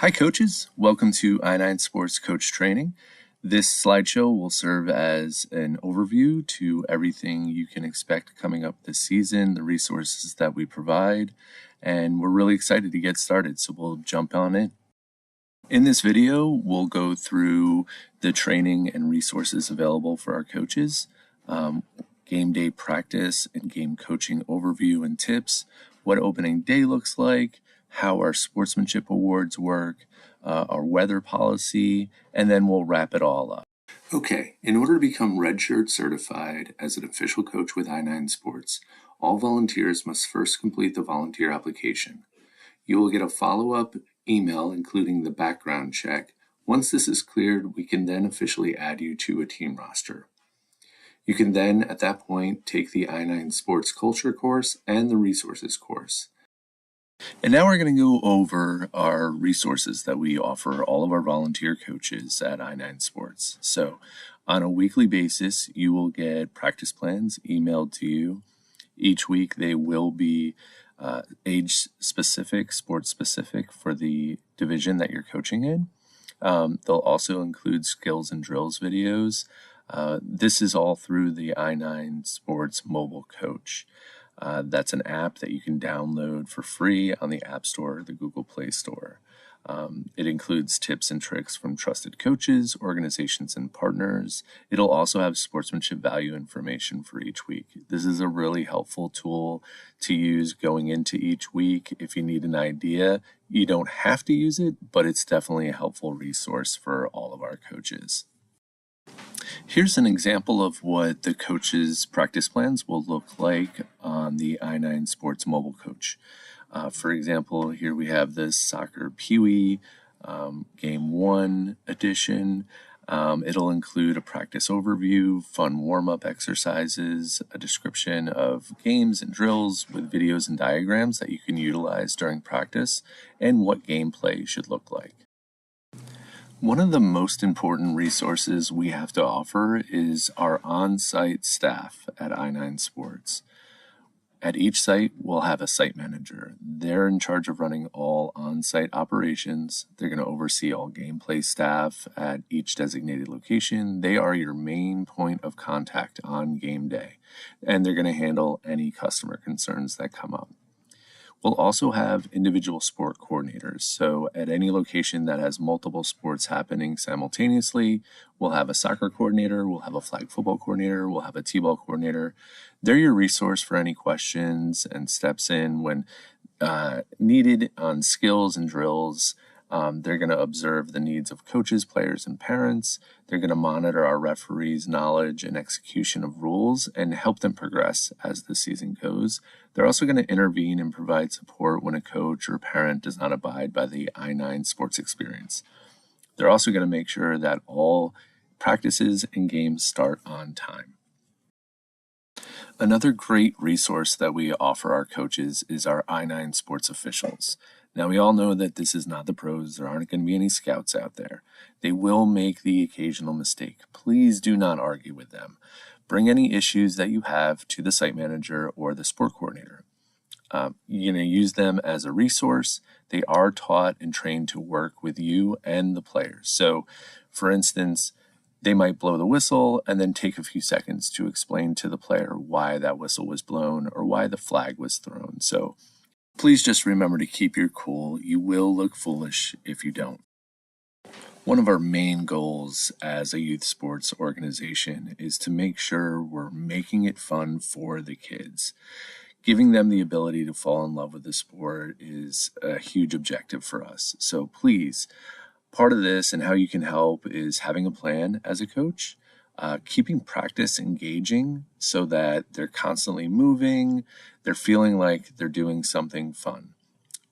Hi coaches, welcome to I9 Sports Coach Training. This slideshow will serve as an overview to everything you can expect coming up this season, the resources that we provide, and we're really excited to get started, so we'll jump on in. In this video, we'll go through the training and resources available for our coaches, game day practice and game coaching overview and tips, what opening day looks like, how our sportsmanship awards work, our weather policy, and then we'll wrap it all up. Okay, in order to become Redshirt certified as an official coach with I9 Sports, all volunteers must first complete the volunteer application. You will get a follow-up email including the background check. Once this is cleared, we can then officially add you to a team roster. You can then, at that point, take the I9 Sports Culture course and the Resources course. And now we're going to go over our resources that we offer all of our volunteer coaches at I9 Sports. So on a weekly basis, you will get practice plans emailed to you. Each week they will be age-specific, sport-specific for the division that you're coaching in. They'll also include skills and drills videos. This is all through the I9 Sports Mobile Coach. That's an app that you can download for free on the App Store or the Google Play Store. It includes tips and tricks from trusted coaches, organizations, and partners. It'll also have sportsmanship value information for each week. This is a really helpful tool to use going into each week. If you need an idea, you don't have to use it, but it's definitely a helpful resource for all of our coaches. Here's an example of what the coaches' practice plans will look like on the I9 Sports Mobile Coach. For example, here we have this soccer Pee-wee Game 1 edition. It'll include a practice overview, fun warm-up exercises, a description of games and drills with videos and diagrams that you can utilize during practice, and what gameplay should look like. One of the most important resources we have to offer is our on-site staff at I9 Sports. At each site, we'll have a site manager. They're in charge of running all on-site operations. They're going to oversee all gameplay staff at each designated location. They are your main point of contact on game day, and they're going to handle any customer concerns that come up. We'll also have individual sport coordinators. So at any location that has multiple sports happening simultaneously, we'll have a soccer coordinator, we'll have a flag football coordinator, we'll have a t-ball coordinator. They're your resource for any questions and steps in when needed on skills and drills. They're going to observe the needs of coaches, players, and parents. They're going to monitor our referees' knowledge and execution of rules and help them progress as the season goes. They're also going to intervene and provide support when a coach or parent does not abide by the I9 Sports experience. They're also going to make sure that all practices and games start on time. Another great resource that we offer our coaches is our I9 Sports officials. Now, we all know that this is not the pros. There aren't going to be any scouts out there. They will make the occasional mistake. Please do not argue with them. Bring any issues that you have to the site manager or the sport coordinator. You're going to use them as a resource. They are taught and trained to work with you and the players. So, for instance, they might blow the whistle and then take a few seconds to explain to the player why that whistle was blown or why the flag was thrown. So please just remember to keep your cool. You will look foolish if you don't. One of our main goals as a youth sports organization is to make sure we're making it fun for the kids. Giving them the ability to fall in love with the sport is a huge objective for us. So please, part of this and how you can help is having a plan as a coach, keeping practice engaging so that they're constantly moving, they're feeling like they're doing something fun,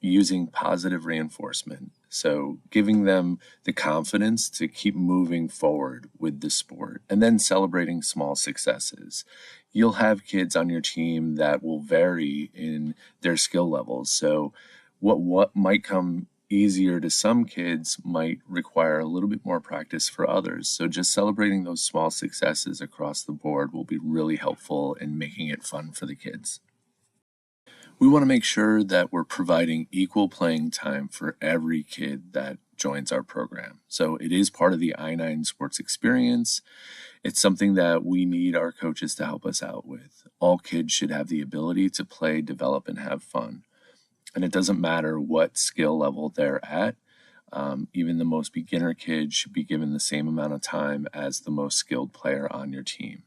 using positive reinforcement. So giving them the confidence to keep moving forward with the sport and then celebrating small successes. You'll have kids on your team that will vary in their skill levels. So what might come easier to some kids might require a little bit more practice for others. So just celebrating those small successes across the board will be really helpful in making it fun for the kids. We want to make sure that we're providing equal playing time for every kid that joins our program. So it is part of the I-9 sports experience. It's something that we need our coaches to help us out with. All kids should have the ability to play, develop, and have fun. And it doesn't matter what skill level they're at. Even the most beginner kid should be given the same amount of time as the most skilled player on your team.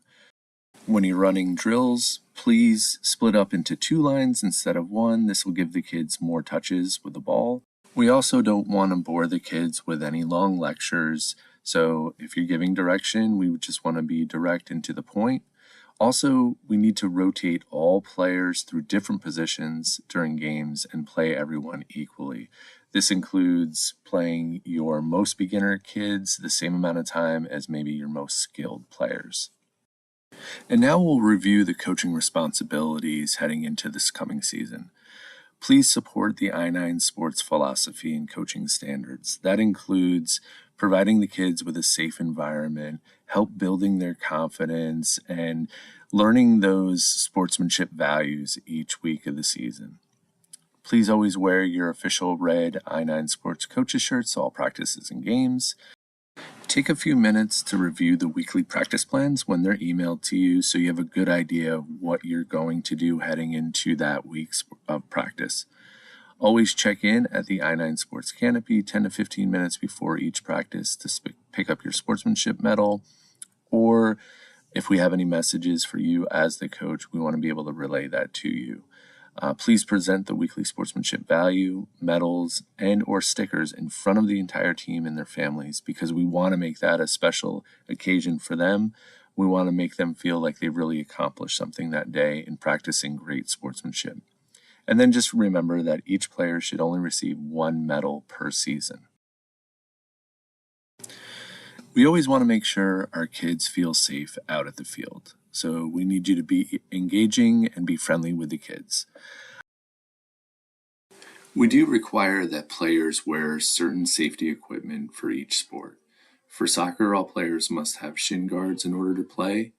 When you're running drills, please split up into 2 lines instead of 1. This will give the kids more touches with the ball. We also don't want to bore the kids with any long lectures. So if you're giving direction, we just want to be direct and to the point. Also, we need to rotate all players through different positions during games and play everyone equally. This includes playing your most beginner kids the same amount of time as maybe your most skilled players. And now we'll review the coaching responsibilities heading into this coming season. Please support the I-9 sports philosophy and coaching standards. That includes providing the kids with a safe environment, help building their confidence, and learning those sportsmanship values each week of the season. Please always wear your official red I-9 sports coaches shirts to all practices and games. Take a few minutes to review the weekly practice plans when they're emailed to you so you have a good idea of what you're going to do heading into that week's of practice. Always check in at the I-9 Sports Canopy 10 to 15 minutes before each practice to pick up your sportsmanship medal, or if we have any messages for you as the coach, we want to be able to relay that to you. Please present the weekly sportsmanship value, medals, and or stickers in front of the entire team and their families because we want to make that a special occasion for them. We want to make them feel like they really accomplished something that day in practicing great sportsmanship. And then just remember that each player should only receive 1 medal per season. We always want to make sure our kids feel safe out at the field. So we need you to be engaging and be friendly with the kids. We do require that players wear certain safety equipment for each sport. For soccer, all players must have shin guards in order to play.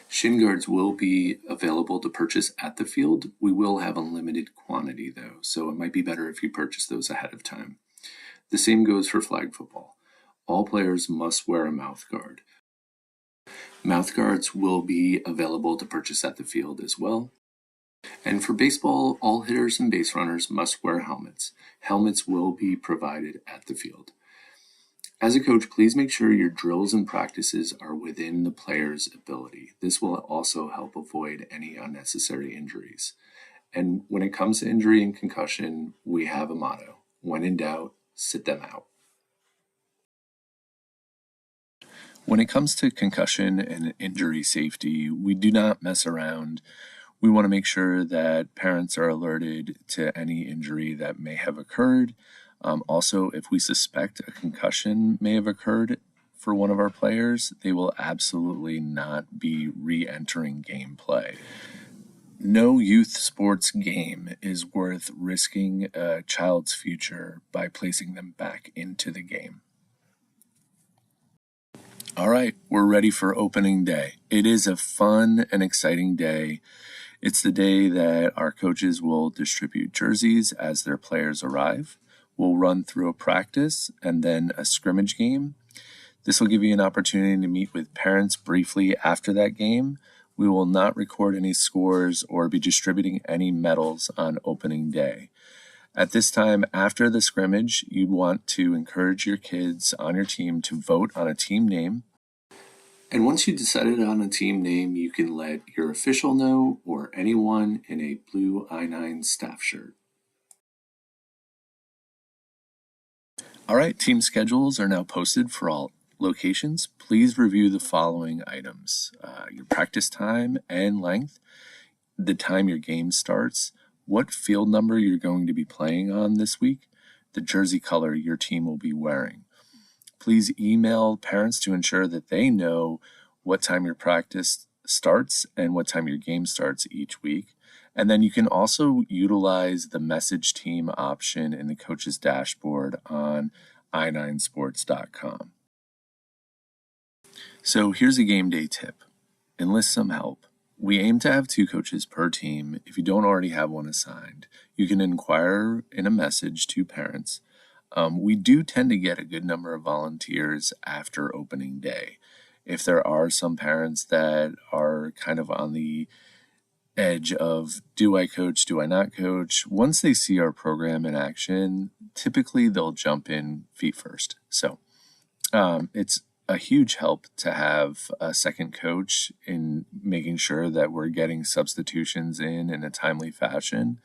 Shin guards will be available to purchase at the field. We will have a limited quantity though, so it might be better if you purchase those ahead of time. The same goes for flag football. All players must wear a mouth guard. Mouth guards will be available to purchase at the field as well. And for baseball, all hitters and base runners must wear helmets. Helmets will be provided at the field. As a coach, please make sure your drills and practices are within the player's ability. This will also help avoid any unnecessary injuries. And when it comes to injury and concussion, we have a motto: when in doubt, sit them out. When it comes to concussion and injury safety, we do not mess around. We want to make sure that parents are alerted to any injury that may have occurred. Also, if we suspect a concussion may have occurred for one of our players, they will absolutely not be re-entering gameplay. No youth sports game is worth risking a child's future by placing them back into the game. All right, we're ready for opening day. It is a fun and exciting day. It's the day that our coaches will distribute jerseys as their players arrive. We'll run through a practice and then a scrimmage game. This will give you an opportunity to meet with parents briefly after that game. We will not record any scores or be distributing any medals on opening day. At this time, after the scrimmage, you want to encourage your kids on your team to vote on a team name. And once you decided on a team name, you can let your official know or anyone in a blue I-9 staff shirt. All right, team schedules are now posted for all locations. Please review the following items: your practice time and length, the time your game starts, what field number you're going to be playing on this week, the jersey color your team will be wearing. Please email parents to ensure that they know what time your practice starts and what time your game starts each week. And then you can also utilize the message team option in the coach's dashboard on i9sports.com. So here's a game day tip. Enlist some help. We aim to have 2 coaches per team. If you don't already have one assigned, you can inquire in a message to parents. We do tend to get a good number of volunteers after opening day. If there are some parents that are kind of on the edge of, do I coach, do I not coach? Once they see our program in action, typically they'll jump in feet first. So it's a huge help to have a second coach in making sure that we're getting substitutions in a timely fashion.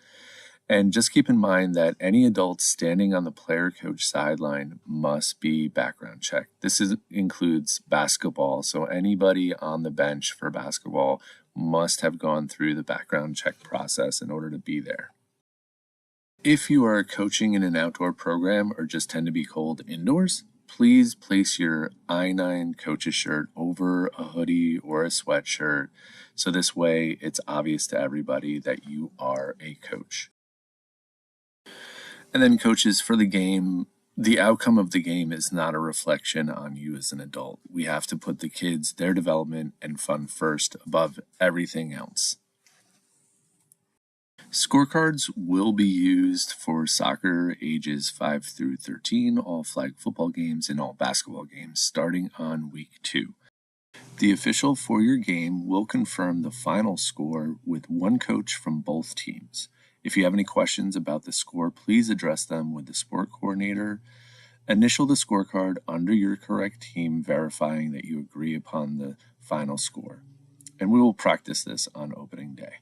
And just keep in mind that any adult standing on the player coach sideline must be background checked. Includes basketball, so anybody on the bench for basketball must have gone through the background check process in order to be there. If you are coaching in an outdoor program or just tend to be cold indoors, please place your I9 coach's shirt over a hoodie or a sweatshirt, so this way it's obvious to everybody that you are a coach. And then coaches, for the game, the outcome of the game is not a reflection on you as an adult. We have to put the kids, their development, and fun first above everything else. Scorecards will be used for soccer ages 5 through 13, all flag football games, and all basketball games starting on week 2. The official for your game will confirm the final score with one coach from both teams. If you have any questions about the score, please address them with the sport coordinator. Initial the scorecard under your correct team, verifying that you agree upon the final score. And we will practice this on opening day.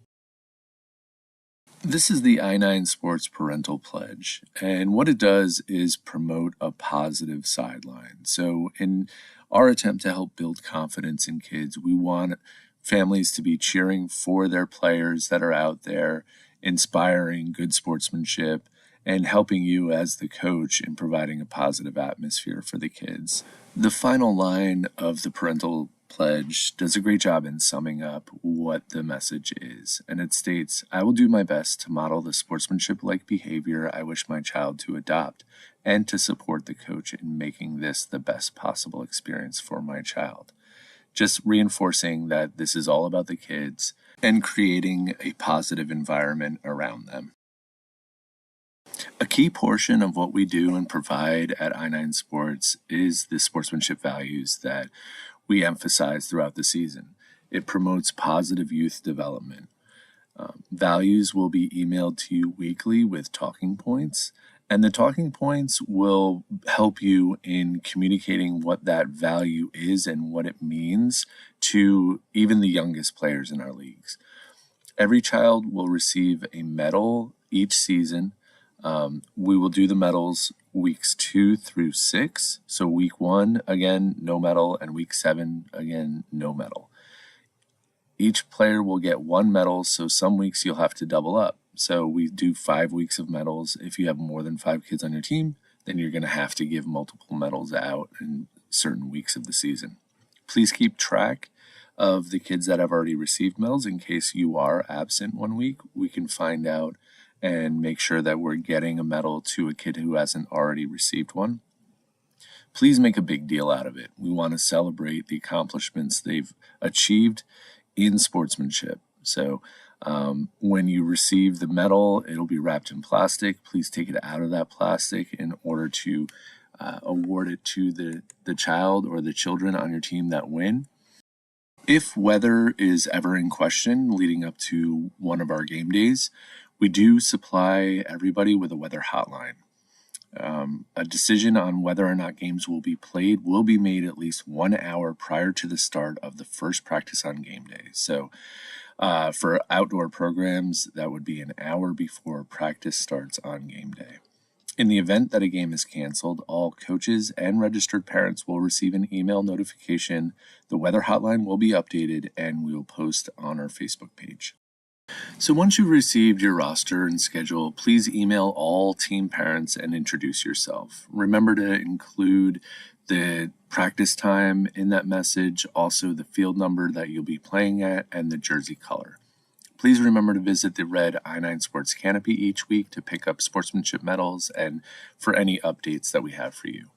This is the I9 Sports Parental Pledge, and what it does is promote a positive sideline. So in our attempt to help build confidence in kids, we want families to be cheering for their players that are out there, inspiring good sportsmanship, and helping you as the coach in providing a positive atmosphere for the kids. The final line of the parental pledge does a great job in summing up what the message is, and it states, "I will do my best to model the sportsmanship-like behavior I wish my child to adopt, and to support the coach in making this the best possible experience for my child." Just reinforcing that this is all about the kids and creating a positive environment around them. A key portion of what we do and provide at I9 Sports is the sportsmanship values that we emphasize throughout the season. It promotes positive youth development. Values will be emailed to you weekly with talking points, and the talking points will help you in communicating what that value is and what it means to even the youngest players in our leagues. Every child will receive a medal each season. We will do the medals weeks 2 through 6. So week 1, again, no medal, and week 7, again, no medal. Each player will get 1 medal, so some weeks you'll have to double up. So we do 5 weeks of medals. If you have more than 5 kids on your team, then you're going to have to give multiple medals out in certain weeks of the season. Please keep track of the kids that have already received medals. In case you are absent one week, we can find out and make sure that we're getting a medal to a kid who hasn't already received one. Please make a big deal out of it. We want to celebrate the accomplishments they've achieved in sportsmanship. So when you receive the medal, it'll be wrapped in plastic. Please take it out of that plastic in order to award it to the child or the children on your team that win. If weather is ever in question leading up to one of our game days, we do supply everybody with a weather hotline. A decision on whether or not games will be played will be made at least 1 hour prior to the start of the first practice on game day. So for outdoor programs, that would be an hour before practice starts on game day. In the event that a game is canceled, all coaches and registered parents will receive an email notification. The weather hotline will be updated, and we will post on our Facebook page. So once you've received your roster and schedule, please email all team parents and introduce yourself. Remember to include the practice time in that message, also the field number that you'll be playing at, and the jersey color. Please remember to visit the red I9 Sports Canopy each week to pick up sportsmanship medals and for any updates that we have for you.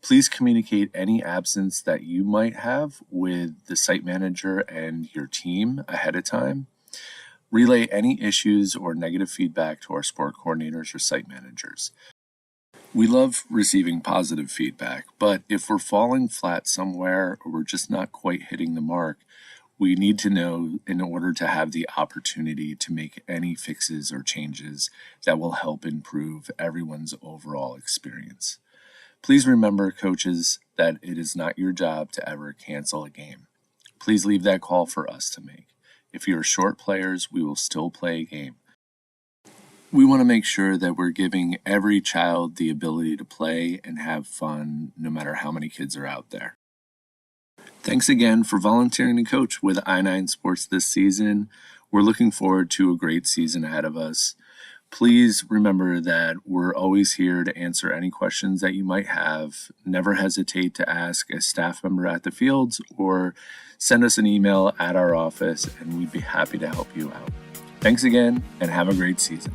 Please communicate any absence that you might have with the site manager and your team ahead of time. Relay any issues or negative feedback to our sport coordinators or site managers. We love receiving positive feedback, but if we're falling flat somewhere or we're just not quite hitting the mark, we need to know in order to have the opportunity to make any fixes or changes that will help improve everyone's overall experience. Please remember, coaches, that it is not your job to ever cancel a game. Please leave that call for us to make. If you're short players, we will still play a game. We want to make sure that we're giving every child the ability to play and have fun, no matter how many kids are out there. Thanks again for volunteering to coach with I9 Sports this season. We're looking forward to a great season ahead of us. Please remember that we're always here to answer any questions that you might have. Never hesitate to ask a staff member at the fields or send us an email at our office, and we'd be happy to help you out. Thanks again, and have a great season.